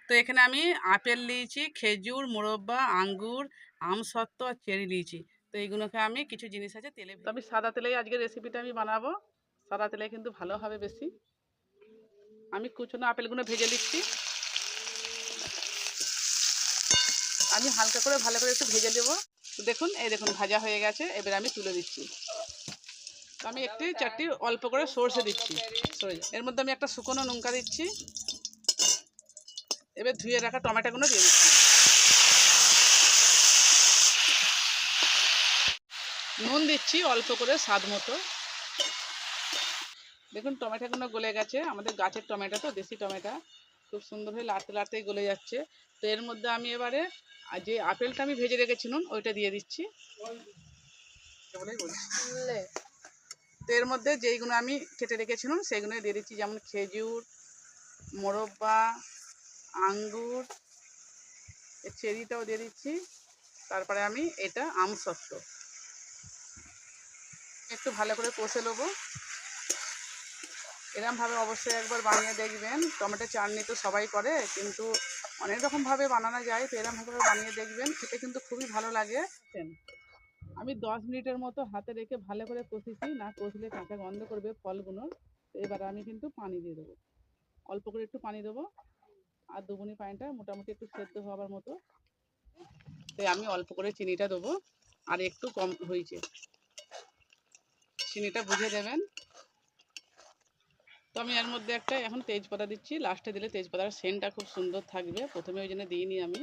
তো এখানে আমি আপেল নিয়েছি, খেজুর, মোরব্বা, আঙ্গুর, আমসত্ত্ব আর চেরি নিয়েছি। তো এইগুলোকে আমি কিছু জিনিস আছে তেলে, তো আমি সাদা তেলেই আজকে রেসিপিটা আমি বানাবো। সাদা তেলে কিন্তু ভালো হবে বেশি। আমি কুচনো আপেলগুলো ভেজে নিচ্ছি। আমি হালকা করে ভালো করে একটু ভেজে দেবো। তো দেখুন, এই দেখুন ভাজা হয়ে গেছে। এবার আমি তুলে দিচ্ছি। তো আমি একটি চারটি অল্প করে সর্ষে দিচ্ছি। এর মধ্যে আমি একটা শুকনো লঙ্কা দিচ্ছি। এবার ধুয়ে রাখা টমেটোগুলো দিয়ে দিচ্ছি। নুন দিচ্ছি অল্প করে স্বাদ মতো। দেখুন টমেটোগুলো গলে গেছে। আমাদের গাছের টমেটো, তো দেশি টমেটো, খুব সুন্দর হয়ে লাড়তে লাড়তেই গলে যাচ্ছে। তো এর মধ্যে আমি এবারে যে আপেলটা আমি ভেজে রেখেছিলাম ওইটা দিয়ে দিচ্ছি। তো এর মধ্যে যেইগুলো আমি কেটে রেখেছিলাম সেইগুলো দিয়ে দিচ্ছি, যেমন খেজুর, মোরব্বা, আঙ্গুর, চেরিটাও দিয়ে দিচ্ছি। তারপরে আমি এটা আমসত্ত্ব একটু ভালো করে কষে নেবো। এরমভাবে অবশ্যই একবার বানিয়ে দেখবেন। টমেটো চাটনি তো সবাই করে, কিন্তু অনেক রকমভাবে বানানো যায়। তো এরমভাবে বানিয়ে দেখবেন, খেতে কিন্তু খুবই ভালো লাগে। আমি 10 মিনিটের মতো হাতে রেখে ভালো করে কষেছি, না কষলে কাঁচা গন্ধ করবে ফলগুলো। তো এবার আমি কিন্তু পানি দিয়ে দেবো, অল্প করে একটু পানি দেবো। আর দুগুনি পানিটা মোটামুটি একটু সেদ্ধ হওয়ার মতো। তো আমি অল্প করে চিনিটা দেবো, আর একটু কম হয়েছে, চিনিটা বুঝে দেবেন। তো আমি এর মধ্যে একটা এখন তেজপাতা দিচ্ছি। লাস্টে দিলে তেজপাতার সেন্টটা খুব সুন্দর থাকবে, প্রথমে ওই জন্য দিইনি আমি।